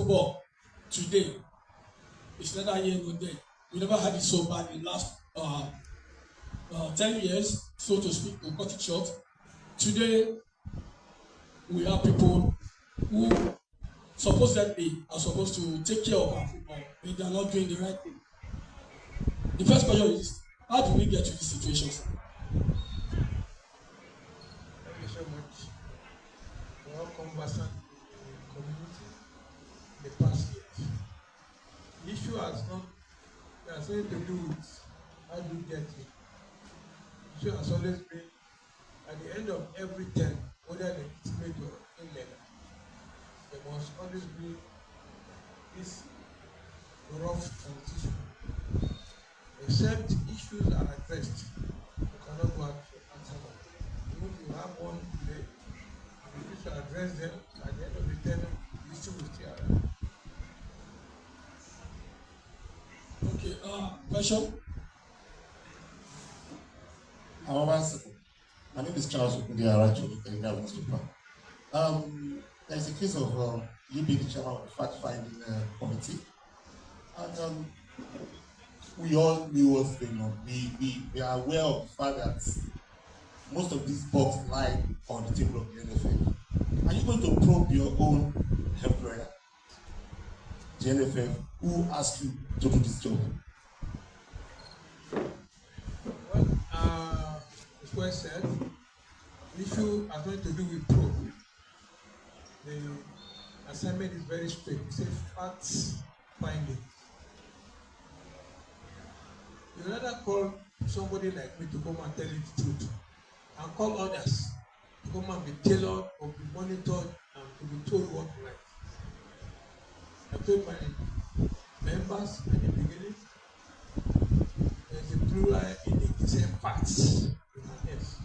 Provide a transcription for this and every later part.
football today, it's neither here nor there. We never had it so bad in the last 10 years, so to speak, to cut it short. Today, we have people who supposedly are supposed to take care of our football, but they are not doing the right thing. The first question is, how do we get to this situation? Thank you so much. We are conversant in the community in the past years. The issue has nothing to do with how do you get it. The issue has always been at the end of every term, whether legitimate or illegal, there must always be this rough transition. Except issues are addressed, you cannot go out to answer them. Even if you have one today, you need to address them at the end of the term, the issue will still arise. Okay, question? My name is Charles Okundi, I write for the Telegram newspaper. There's a case of you being the chairman of the fact-finding committee, and we all knew what's going on. We are aware of the fact that most of these bugs lie on the table of the NFF. Are you going to probe your own employer, the NFF, who asked you to do this job? Well, as well said, the issue has nothing to do with probe. The assignment is very straight. It says facts finding. You rather call somebody like me to come and tell you the truth, and call others to come and be tailored or be monitored and to be told what to write. I told my members at the beginning, there's a plural in the same facts. Yes.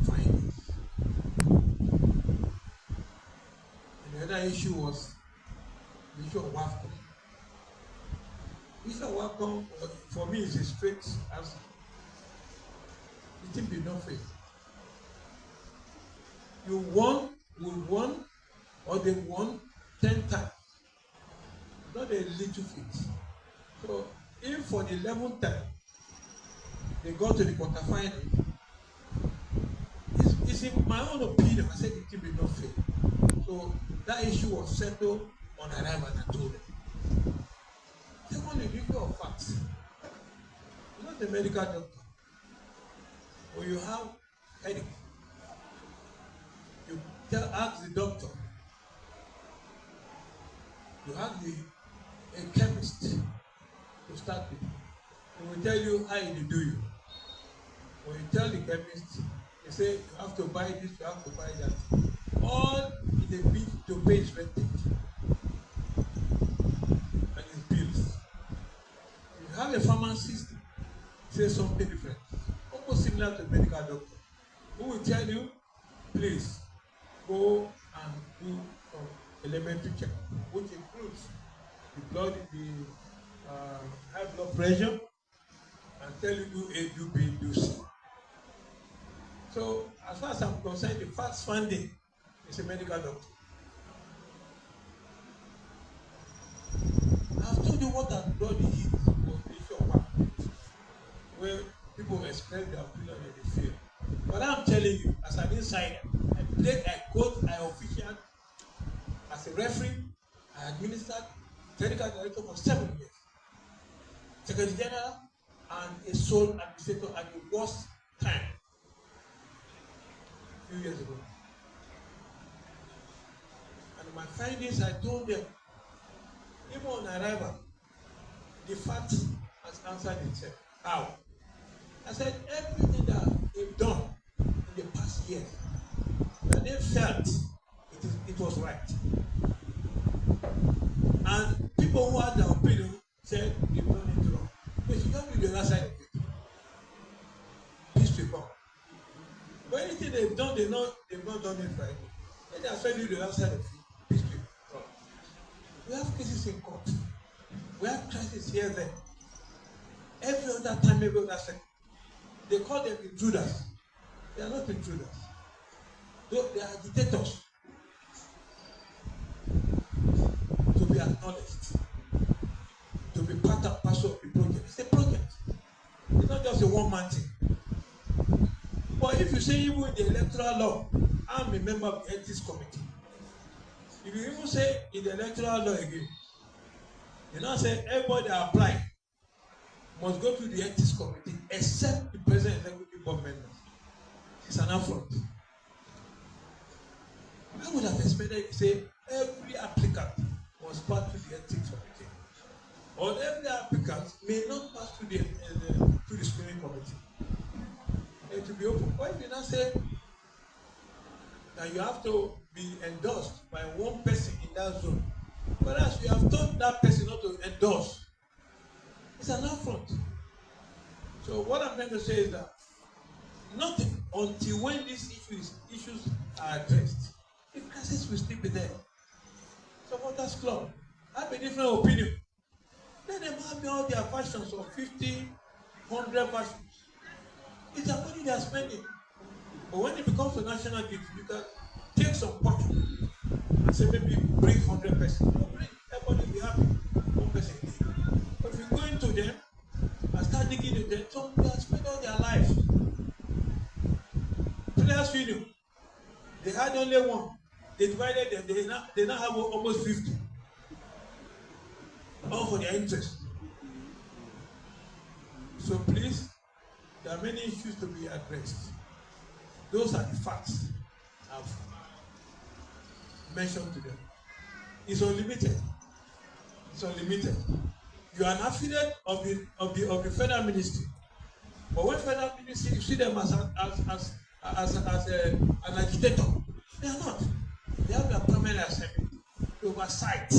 Findings. And the other issue was the issue of WAFCON. This WAFCON, for me, is a straight answer. It didn't be no faith. You won, we won, or they won 10 times. Not a little feat. So, if for the 11th time they got to the quarterfinal, it's in my own opinion, I said it didn't be no faith. So, that issue was settled on arrival, and I told them. Secondly, the issue of facts. You're not a medical doctor. When you have headache, you ask the doctor. You have a chemist to start with. He will tell you how it will do you. When you tell the chemist, they say you have to buy this, you have to buy that. All in the bid to pay is rented. And it's bills. If you have a pharmacist, say something different. Almost similar to a medical doctor. Who will tell you, please go and do some elementary check, which includes the blood, the high blood pressure, and tell you do A, do B, do C. So, as far as I'm concerned, the facts finding is a medical doctor. I've told you what I've done the heat was the issue of work, where people express their opinion and they feel. But I'm telling you, as an insider, I played, I coached, I officiated as a referee, I administered technical director for 7 years, secretary general, and a sole administrator at the worst time, a few years ago. And my findings, I told them, even on arrival, the fact has answered itself. How? I said everything that they've done in the past years, that they felt it was right. And people who had their opinion said they've done it wrong. But you don't do the other side of it. Peace will come. But anything they've done, they've not done it right. Let them tell you the other side of it. Peace will come. We have cases in court. We have crises here and there. Every other time, every other second. They call them intruders. They are not intruders. They are dictators. just a one-man thing. But if you say even in the electoral law, I'm a member of the ethics committee. If you even say in the electoral law again, you now say everybody that apply must go to the ethics committee except the president and executive board members. It's an affront. I would have expected to say every applicant must pass to the ethics committee. Or every applicant may not pass to the screening committee. It will be open. Why if you now say that you have to be endorsed by one person in that zone, whereas you have told that person not to endorse, it's an affront. So what I'm trying to say is that nothing until when these issues are addressed, the crisis will still be there. Supporters club have a different opinion. Let them have all their versions of 50, 100 versions. It's the money they are spending. But when it becomes a national gift, you can take some portion and say maybe bring 100 persons. Everybody will be happy. One person. But if you go into them and start digging into them, some they have spent all their lives. Players union, they had only one. They divided them. They now have almost 50. All for their interest. So please, there are many issues to be addressed. Those are the facts I've mentioned to them. It's unlimited. It's unlimited. You are an affiliate of the federal ministry, but when federal ministry you see them as an agitator, they are not. They have their permanent assembly to oversight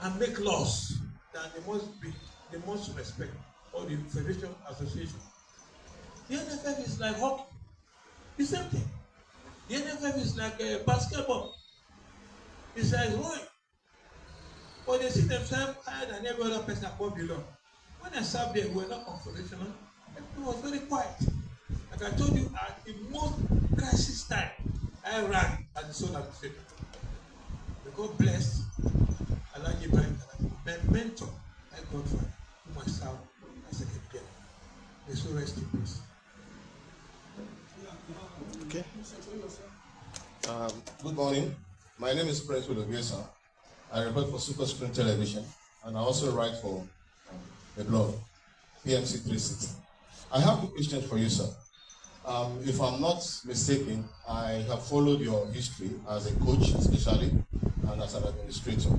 and make laws that they must respect all the federation association. The NFF is like hockey, the same thing. The NFF is like basketball. It's like rowing. But they see themselves higher than every other person above below. When I served there, we were not confrontational. It was very quiet. Like I told you, at the most crisis time, I ran as the sole administrator. God bless Alaji Ibrahim, my mentor, my godfather, whom I served as a secretary. May so rest in peace. Okay. Good morning. My name is Prince Wilogesa. I report for Super Screen Television, and I also write for the blog, PMC 360. I have two questions for you, sir. If I'm not mistaken, I have followed your history as a coach, especially, and as an administrator.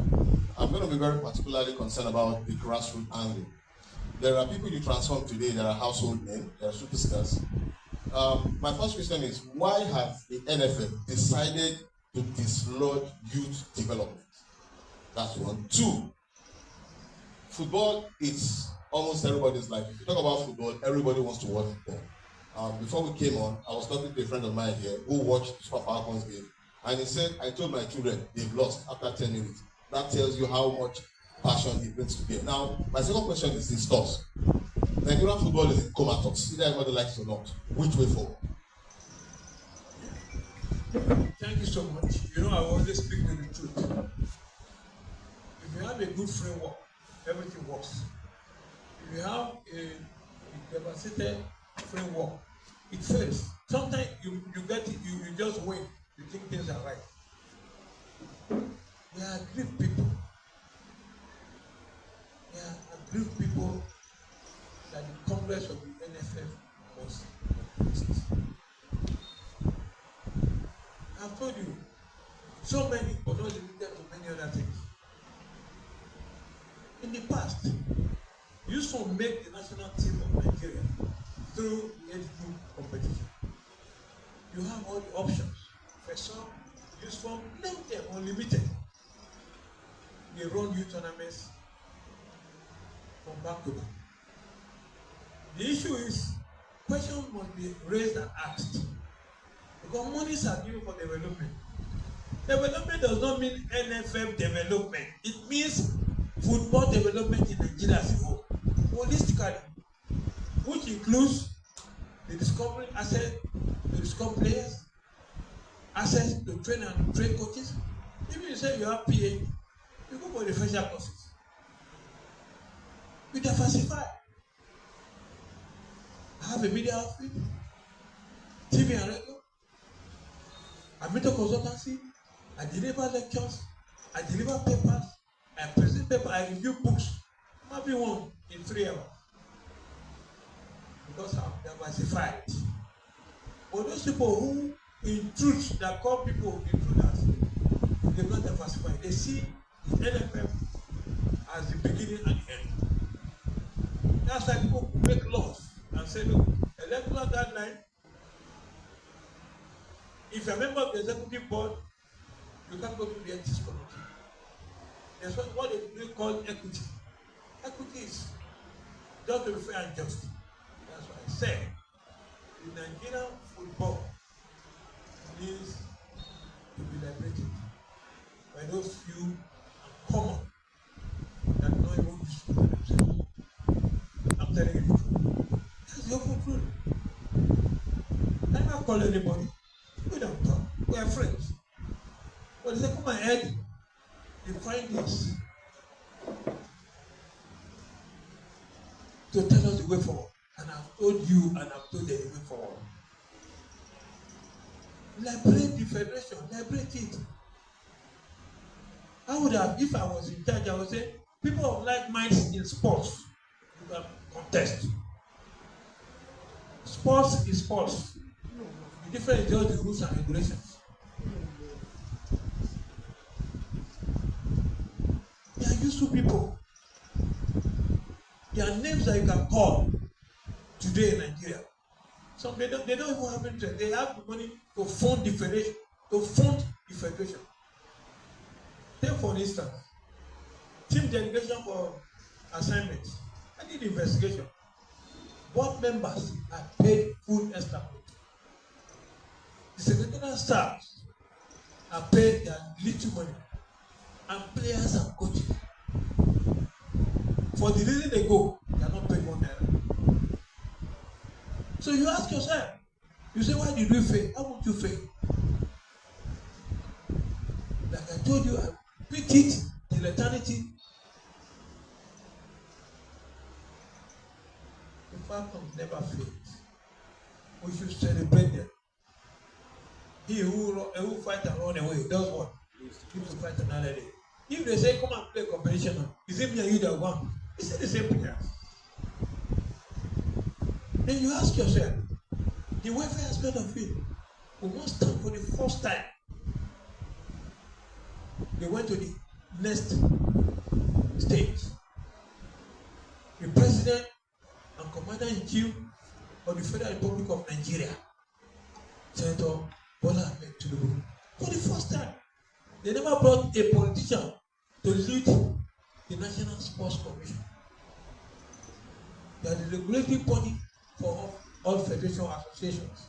I'm going to be very particularly concerned about the grassroots angle. There are people you transform today that are household names, they are superstars. My first question is, why have the NFF decided to dislodge youth development? That's one. Two, football is almost everybody's life. If you talk about football, everybody wants to watch football. Before we came on, I was talking to a friend of mine here who watched the Super Falcons game, and he said, I told my children they've lost after 10 minutes. That tells you how much passion he brings to the game. Now, my second question is this toss. Nigerian football is comatose, either everybody likes it or not. Which way forward? Thank you so much. You know, I always speak with the truth. If you have a good framework, everything works. If you have a devastated framework, it fails. Sometimes you get it, you just win. You think things are right. We are aggrieved people. We are aggrieved people that the Congress of the NFF was exist. I've told you, so many, but not limited to many other things. In the past, we used to make the national team of Nigeria through the age group competition. You have all the options. First up, use form, name them unlimited. They run youth tournaments from back to back. The issue is, questions must be raised and asked. Because monies are given for development. Development does not mean NFF development. It means football development in Nigeria as a whole, holistically, which includes the discovery asset, the discovery players, access to train and train coaches. Even you say you have PA, you go for refresher courses. You diversify. I have a media outfit, TV and radio. I mentor consultancy. I deliver lectures. I deliver papers. I present papers. I review books. Maybe one in 3 hours. Because I'm diversified. But those people who, in truth, that call people intruders, they're not diversified. They see the NFM as the beginning and the end. That's why people make laws and say, look, electoral guideline, if you're a member of the executive board, you can't go to the ethics committee. That's what they call equity. Equity is just to be fair and just. That's what I said. The Nigerian football needs to be liberated by those few and common that know even distribute themselves. I'm telling you the truth. That's the open truth. I never call anybody. We don't talk. We are friends. But they say, come ahead, you find this to tell us the way forward. And I've told you and I've told them the way forward. Liberate the federation, liberate it. I would have, if I was in charge, I would say, people of like minds in sports, you can contest. Sports is sports. The difference is just the rules and regulations. They are useful people. There are names that you can call today in Nigeria. Some they don't even have interest. They have the money to fund the federation. Take for instance, team delegation for assignments. I did investigation. Board members are paid full extra. The secretarial staff are paid their little money. And players and coaches. For the reason they go, they are not paid £1. So you ask yourself, you say, why did we fail? How would you fail? Like I told you, I picked it till eternity. The Falcons never failed. We should celebrate them. He who fight and run away does what? He will fight another day. If they say, come and play competition, is it me and you that won? Is it the same player? Then you ask yourself, the welfare aspect of it, we must stand for the first time. They went to the next stage. The president and commander-in-chief of the Federal Republic of Nigeria, Senator Bola Ahmed Tinubu, for the first time. They never brought a politician to lead the National Sports Commission. They are the regulating body for all federation associations.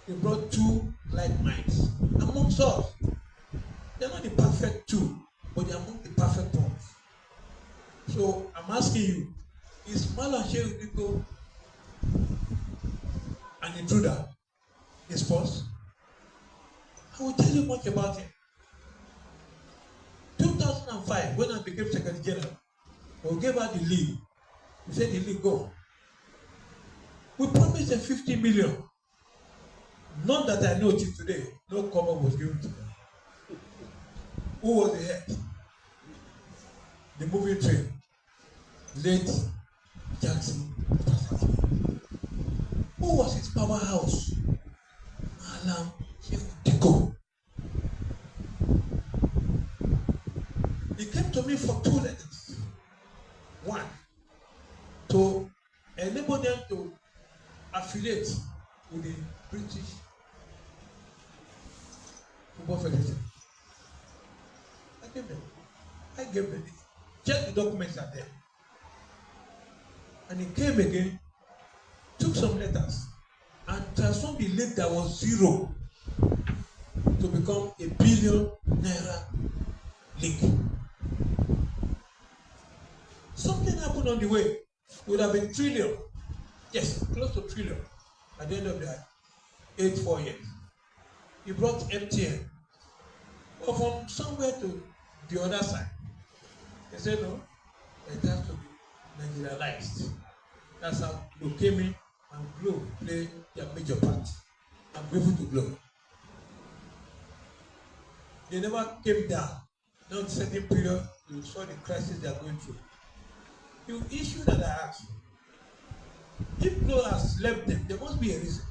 They brought two like minds amongst us. They are not the perfect two, but they are among the perfect ones. So I'm asking you, is Malam Shehu Diko an intruder in sports? I will tell you much about him. 2005, when I became Secretary General, we gave her the lead. We said the lead go. We promised a 50 million. Not that I know till today, no cover was given to them. Who was the head? The moving train. Late Jackson. Who was his powerhouse? Malam Shehu Diko. He came to me for 2 letters. One, to enable them to affiliate with the British Football Federation. I gave them. Check the documents are there. And he came again, took some letters, and transformed the league that was 0 to become a ₦1 billion league. Something happened on the way. It would have been trillion. Yes, close to trillion. At the end of that, 4 years. He brought MTN. But from somewhere to the other side, They said no, it has to be Nigerianized. That's how Glo came in and Glo played their major part. I'm grateful to Glo. They never came down. Not a certain period, you saw the crisis they are going through. The issue that I asked, if Glo has left them, there must be a reason.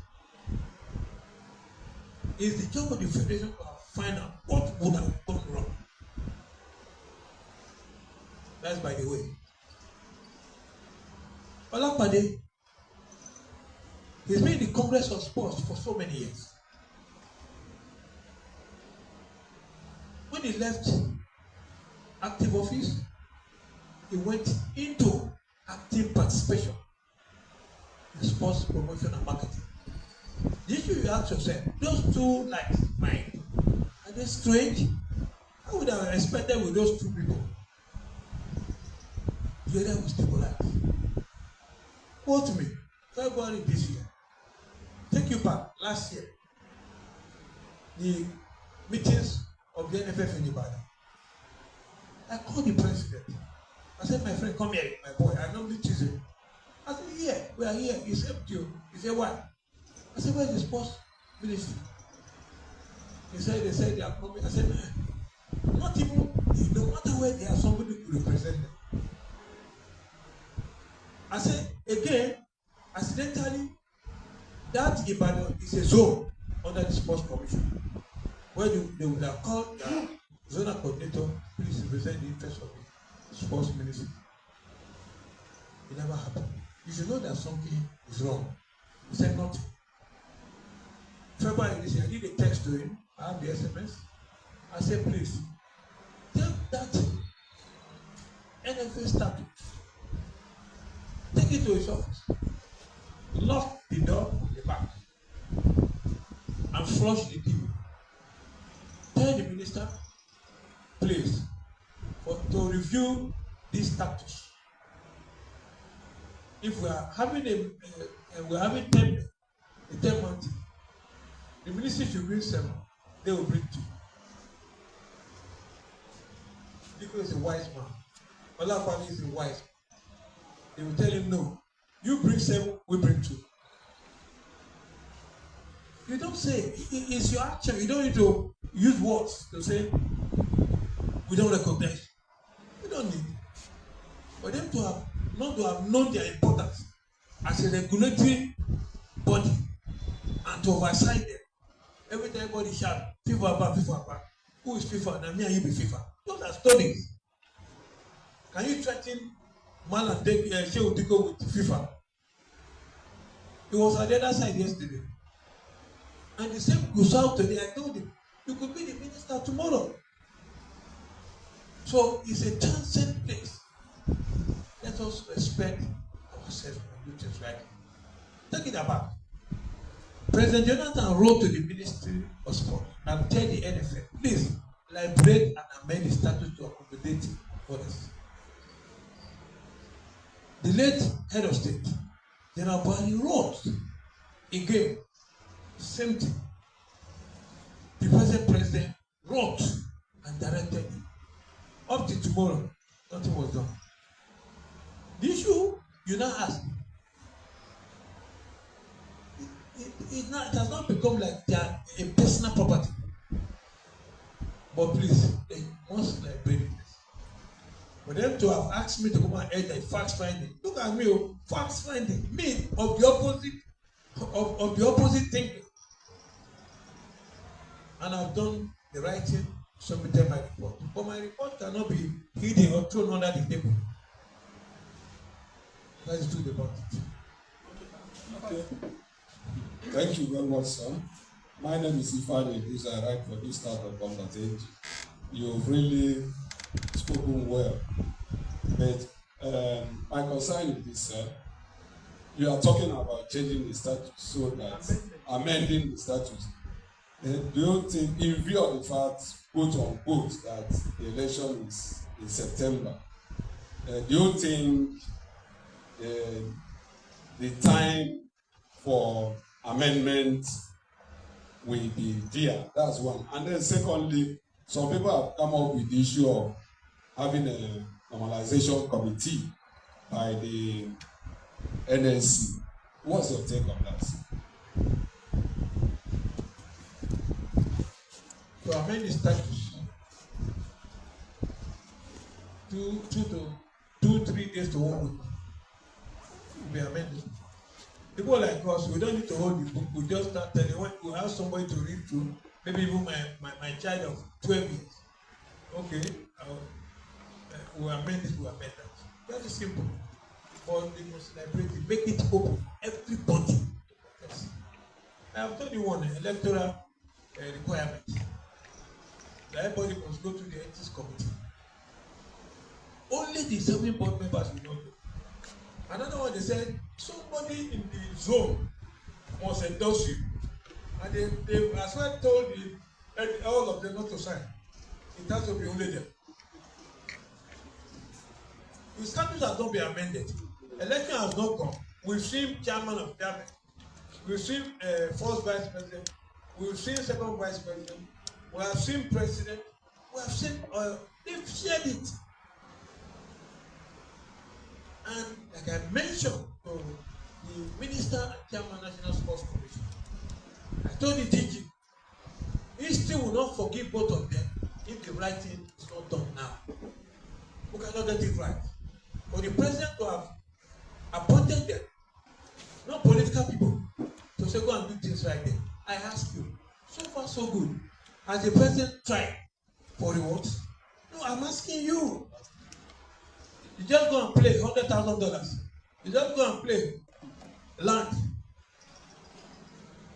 It's the job of the federation to find out what would have gone wrong. That's by the way. Olapade, he's been in the Congress of Sports for so many years. When he left active office, he went into active participation in sports promotion and marketing. The issue you ask yourself, those two likes mine, are they strange? How would I have expected with those two people? Together we stabilize. Quote me, February this year. Take you back last year. The meetings of the NFF in Ibadan. I called the president. I said, my friend, come here, my boy. I normally choose him. I said, yeah, we are here. He said, you. He said, why? I said, where's the sports ministry? He said, they said they are coming. I said, man, not even, no matter where they are, somebody could represent them. I said, again, accidentally, that Ibadan is a zone under the sports commission, where they would have called the zonal coordinator, please represent the interest of the sports ministry. It never happened. You should know that something is wrong. He said nothing. February this year, I did a text to him. I have the SMS. I said, please, take that NFA statute, take it to his office, lock the door on the back, and flush the TV. Tell the minister, please, to review this status. If we are having we're having 10 months, the ministry should bring 7, they will bring 2. Because is a wise man. Olapade is a wise man. They will tell him, no, you bring 7, we bring 2. You don't say, it's your action. You don't need to use words to say, we don't recognize. You don't need. For them to have, not to have known their importance as a regulatory body and to oversight them. Every time everybody shout, FIFA back, FIFA back. Who is FIFA? Now me and you be FIFA. Those are studies. Can you threaten man and Shehu Diko with FIFA? He was on the other side yesterday. And the same goes out today. I told him, you could be the minister tomorrow. So it's a transcendent place. Let us respect ourselves and do things right. Take it back. President Jonathan wrote to the Ministry of Sport and tell the NFF, please liberate and amend the statute to accommodate others. The late head of state, General Buhari, wrote again, same thing. The present president wrote and directed it. Up to tomorrow, nothing was done. The issue you now ask, it has not become like they are a personal property. But please, they must liberate it. For them to have asked me to come and edit a fact finding, look at me, fact finding, me of the opposite thinking. And I've done the right thing, submitted my report. But my report cannot be hidden or thrown under the table. Let's do the about it. Okay. Thank you very much, sir. My name is Ifeanyi, who's I write for this type of content. You've really spoken well. But my concern is this, sir. You are talking about changing the statute so that amending the statute. Do you think, in view of the fact, quote unquote, that the election is in September, do you think the time for amendment will be there? That's one. And then secondly, some people have come up with the issue of having Normalization Committee by the NNC. What's your take on that? To amend the status, 3 days to 1 week will be amended. People like us, we don't need to hold the book. We just start telling when we have somebody to read through. Maybe even my child of 12 years. Okay, we amend it, we amend that. Very simple. But they must liberate it, make it open. Everybody. Yes. I have told you one electoral requirement. That everybody must go to the ethics committee. Only the 7 board members will not go. Another one, they said somebody in the zone must endorse you. And they as well told all of them not to sign. It has to be only them. The statute has not been amended. Election has not come. We've seen chairman of parliament. We've seen first vice president. We've seen second vice president. We have seen president. We have seen they've shared it. And like I mentioned to the minister and chairman National Sports Commission, I told the DG, history will not forgive both of them if the right thing is not done now. We cannot get it right. For the president to have appointed them, not political people, to say go and do things right there. I ask you, so far so good. Has the president tried for rewards? No, I'm asking you. You just go and play $100,000. You just go and play land.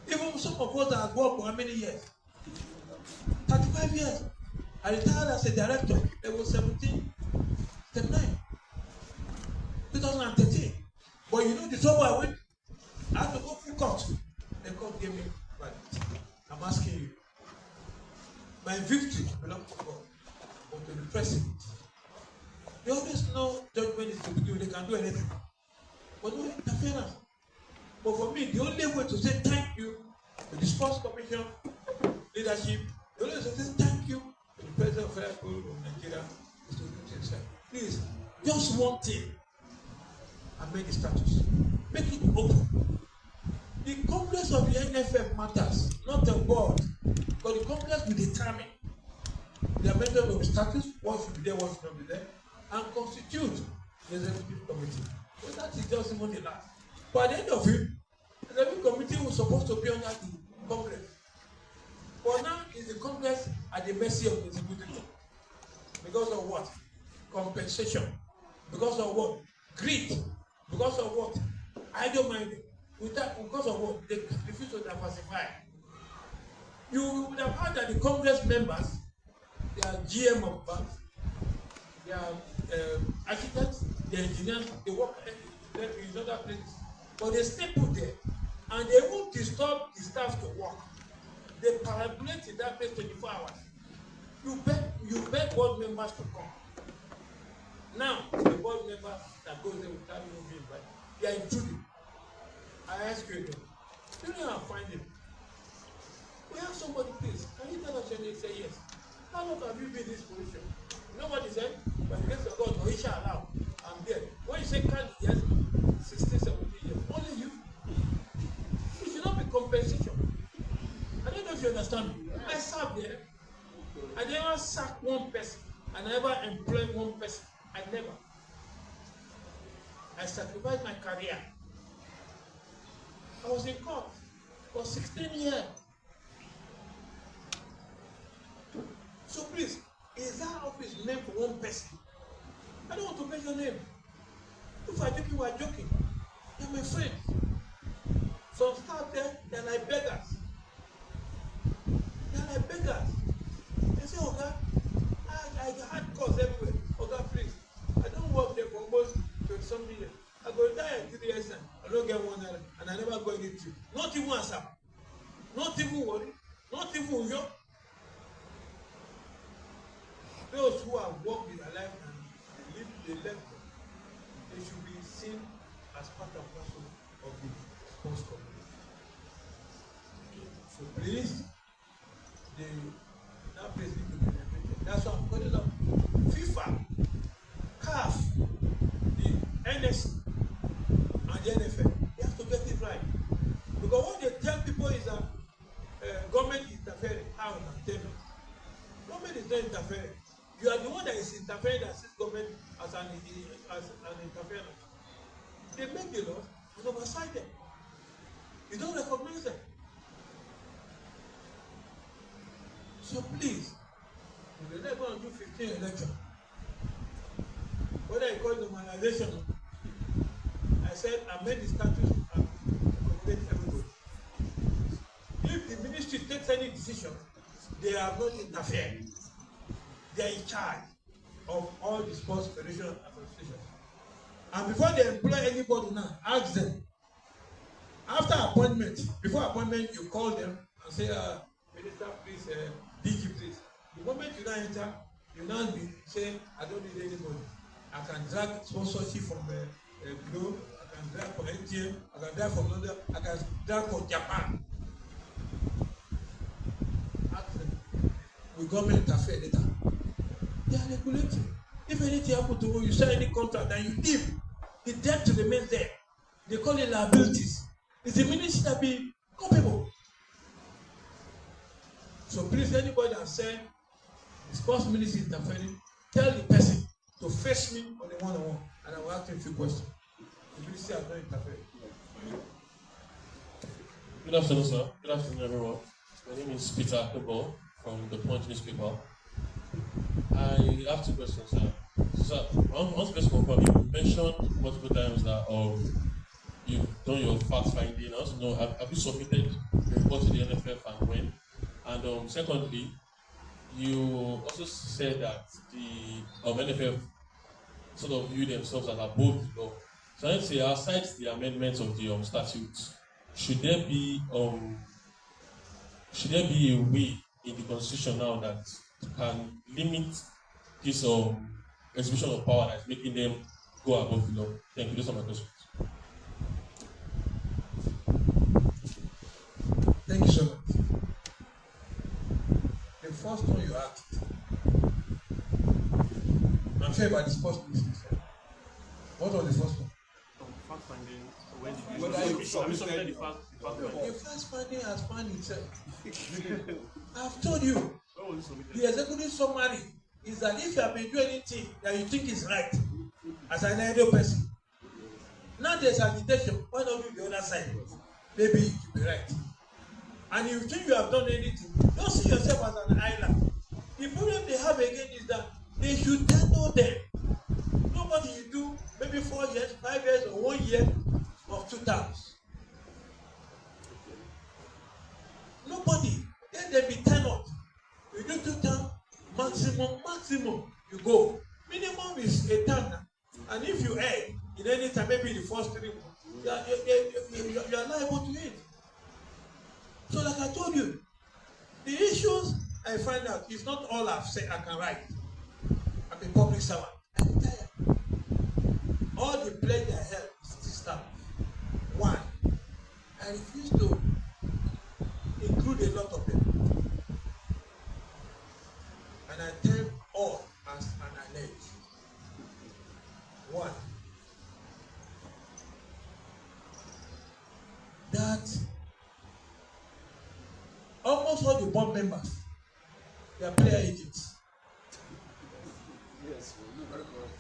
Even some of us that have worked for how many years? 35 years. I retired as a director. It was 17, 39, 2013. But you know the trouble I went? I had to go full court. The court gave me right. I'm asking you. My victory belongs to God, but to the president. They always know judgment is to begin with, they can do anything. But no interference. But for me, the only way to say thank you to the Sports Commission leadership, the only way to say thank you to the President of Federal School of Nigeria is to do things right. Please, just one thing, amend the status. Make it open. The complex of the NFF matters, not the board, but the complex will determine the amendment of the status, what should be there, what should not be there, and constitute the executive committee. So that is just even the last. But at the end of it, the executive committee was supposed to be under the Congress. But now is the Congress at the mercy of the executive. Because of what? Compensation. Because of what? Greed. Because of what? Idle-minded. Because of what? They refuse to diversify. You would have heard that the Congress members, they are GM of banks, they are architects, they are engineers, they work in other places. But they stay put there, and they won't disturb the staff to work. They perambulate in that place 24 hours. You beg board members to come. Now, the board member that goes there without even being invited, they are intruding. I ask you again, do you know how to find him? We have somebody, please. Can you tell us your name? Say yes. How long have you been in this position? Nobody said, by the grace of God, or inshallah, I'm there. When you say can't, yes, 16, 17 years. Only you. It should not be compensation. I don't know if you understand me. I served there. I never sacked one person. I never employed one person. I never. I sacrificed my career. I was in court for 16 years. So please, is that office meant for one person? I don't want to mention your name. If I joke, you are joking. They're my friends. Some staff there, they're like beggars. They're like beggars. They say, Oga, I had calls everywhere. Oga, please. I don't work there for almost 20-something years. I go retire at 3 years and I don't get one naira and I never go any trip. Not even answer. Not even worry. Not even yo. Those who have worked in their life and they left them, they should be seen as part and parcel of the sports community. So please, that place needs to be renovated. That's why I'm calling up FIFA, NS and the NFL. They have to get it right. Because what they tell people is that government is interfering. How can tell you? Government is not interfering. You are the one that is interfering that sees government as an interference. They make the laws, you oversight them. You don't recognize them. So please, if you're not going to do 15 elections, whether you call it normalization, I said amend the statute and accommodate everybody. If the ministry takes any decision, they are not interfering. They are in charge of all the sports federation associations. And before they employ anybody now, ask them. After appointment, before appointment, you call them and say, Minister, please, DG, please. The moment you now enter, you now be saying, I don't need anybody. I can drag sponsorship from Globe, I can drag from NTM, I can drag from London, I can drag from Japan. Ask them. Will government interfere later? They are regulating. If anything happens to you, you sign any contract and you leave, the debt remains there. They call it liabilities. It's the ministry that be culpable. So please, anybody that said the sports ministry is interfering, tell the person to face me on the one-on-one, and I will ask him a few questions. The ministry has not interfered. Good afternoon, sir. Good afternoon, everyone. My name is Peter Akebo from the Punch newspaper. I have two questions, sir. So, one question confirm, you mentioned multiple times that you've done your fact finding. I also know, have you submitted the report to the NFF and when? And secondly, you also said that the NFF sort of view themselves as above the law. So I'd say, aside the amendments of the statutes, should there be a way in the constitution now that can limit this exhibition of power that's making them go above the law? Thank you. Those are my questions. Thank you so much. The first one you asked, I'm sure about the sports ministry. What was the first one? Fact finding. When The first finding has found itself. I've told you. The executive summary is that if you have been doing anything that you think is right as an ideal person, now there's agitation. Why not do the other side? Maybe it will be right. And if you think you have done anything, don't see yourself as an island. The problem they have again is that they should know them. Nobody you do maybe 4 years, 5 years, or 1 year of 2 terms. Nobody. Then they be tenured. You do 2 terms, maximum, you go. Minimum is a term now. And if you err in any time, maybe the first 3 months, you are liable to it. So like I told you, the issues I find out is not all I've said I can write. I'm a public servant. I'm tired. All the pledge I held is still stand. 1, I refuse to include a lot of them. And I tell all as an alleged. 1, that almost all the board members, they are player agents. Yes, very correct.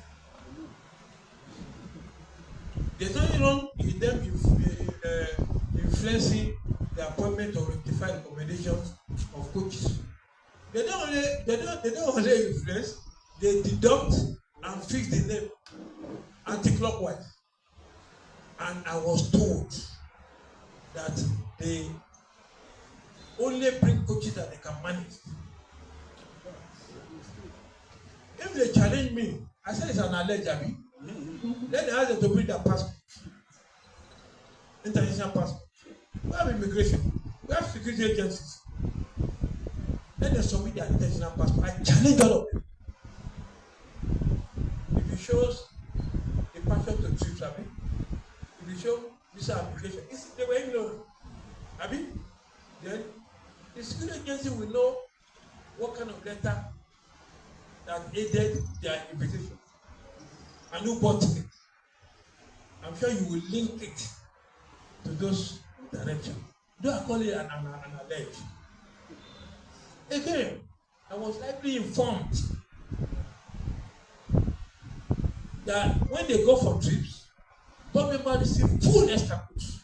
There's nothing wrong with them influencing the appointment or rectified recommendations of coaches. They don't only influence, they deduct and fix the name anti-clockwise. And I was told that they only bring coaches that they can manage. If they challenge me, I said it's an alleged. Then they ask them to bring their passport, international passport. We have immigration, we have security agencies. Then they submit their international passport. I challenge all of them. If it shows the passport to trips, if it shows visa application, they were ignorant. Then the security agency will know what kind of letter that aided their invitation and who bought it. I'm sure you will link it to those directions. Do I call it an alleged? Again, I was likely informed that when they go for trips, board members receive full extra costs.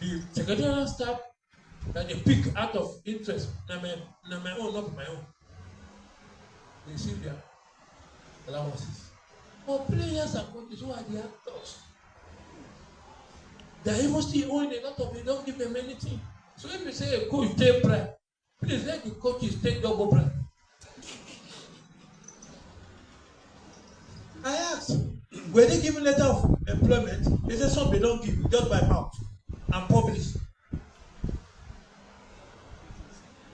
The secretarial staff that they pick out of interest, na my own, not my own, they receive their allowances. But players and coaches who are the actors, they are even still owing a lot of it, don't give them anything. So if you say a coach take bribe, please let the coaches take double bribe. I asked, were they given letter of employment? They said some they don't give, just by mouth and publish.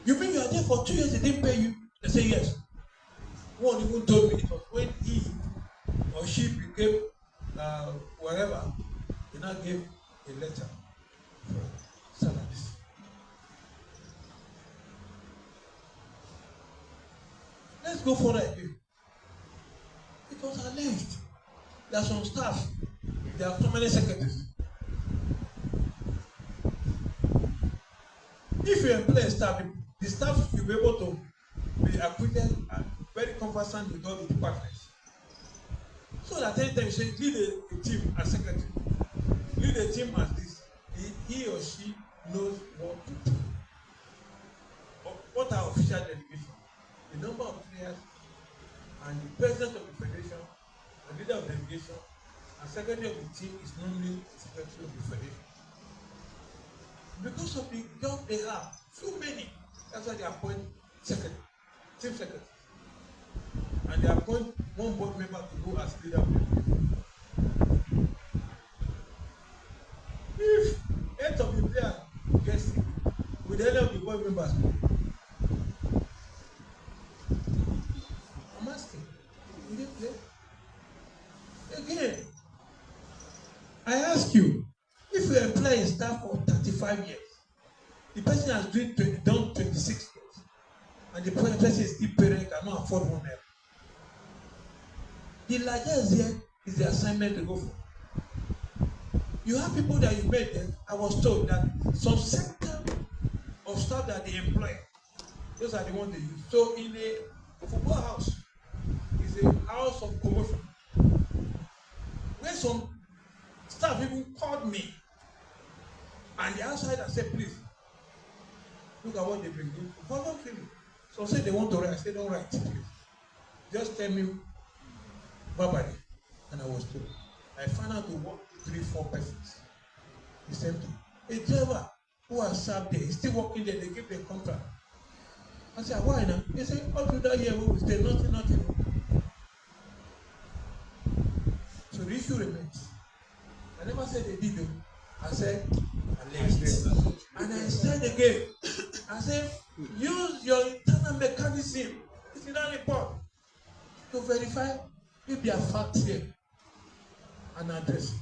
You mean you are there for 2 years, they didn't pay you? They say yes. One even told me it was when he or she became wherever, they now gave a letter for salaries. Let's go further again. It was alleged that some staff, there are permanent secretaries. If you employ a staff, the staff should be able to be acquainted and very conversant with all the departments. So that anytime you say lead a team as secretary, lead a team as this, he or she knows what to do. What are official delegations? The number of players and the president of the federation, the leader of the delegation, and secretary of the team is normally the secretary of the federation. Because of the job they have, so many, that's why they appoint secretary, team secretary. And they appoint one board member to go as leader of the delegation. If 8 of the players get sick, will any of the board members go? I'm asking, will they play? Again, I ask you, if you employ a staff for 35 years, the person has done 26 years, and the person is still parent, cannot afford one naira. The largest here is the assignment to go for. You have people that you met them. I was told that some sector of staff that they employ, those are the ones they use. So in a football house, it's a house of promotion. When some staff even called me, and the outsider said, please, look at what they bring in. Voluntarily. So say they want to write. I said, don't write, please. Just tell me verbally. And I was told. I found out to work 3-4 persons. The same thing. A driver who has served there, he's still working there, they give them contract. I said, why now? They said, up to that year we will stay, nothing. So the issue remains. I never said they did though. I said, alleged. And I said again, I said, use your internal mechanism, it's in that report, to verify if there are facts here and address it.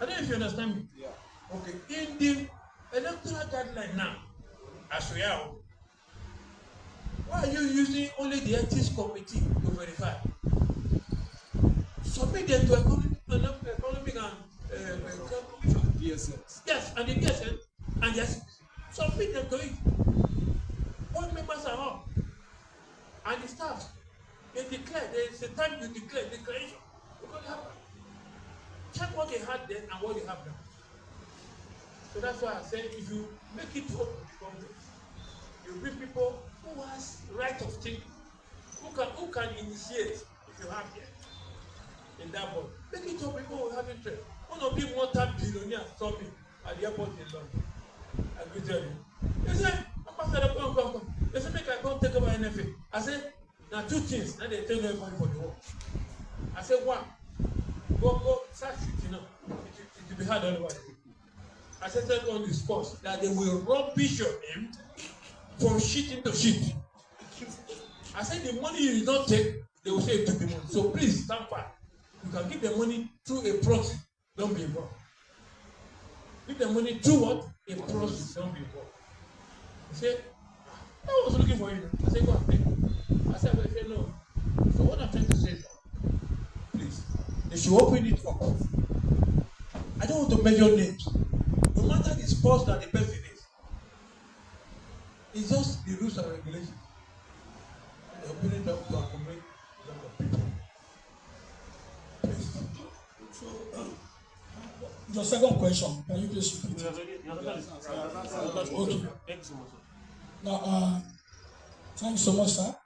I don't know if you understand me. Yeah. Okay. In the electoral guideline now, as we are, why are you using only the ethics committee to verify? Submit them to economic and DSS. Yes, and the DSS, and yes, submit them to it. All members are up, and the staff, they declare. There is a time you declare declaration. Because check what they had then and what they have now. So that's why I said, if you make it open to Congress, you bring people who has right of thinking, who can initiate if you have here in that board. Make it open, people who have interest. One of the multi-billionaires saw me at the airport in London. I could tell you. They said, Ambassador, come. They said, make I come take over NFA. I said, now 2 things. Now they tell everybody for the war. I said, 1, go start shooting up. It will be hard otherwise. I said on the sports that they will rubbish your name from shit to shit. I said the money you don't take, they will say it took the money. So please stand by. You can give the money through a process. Don't be involved. Give the money through what? A process. Don't be involved. He said, I was looking for you. I said, go and pay. I said, no. So what I'm trying to say is, you open it up. I don't want to measure names. No matter the sports that the person is. It's just the rules and regulations. You open it up to accommodate a lot of people. Please. So, your second question, can you please repeat it? Okay. Thank you so much, sir. Now, thank you so much, sir.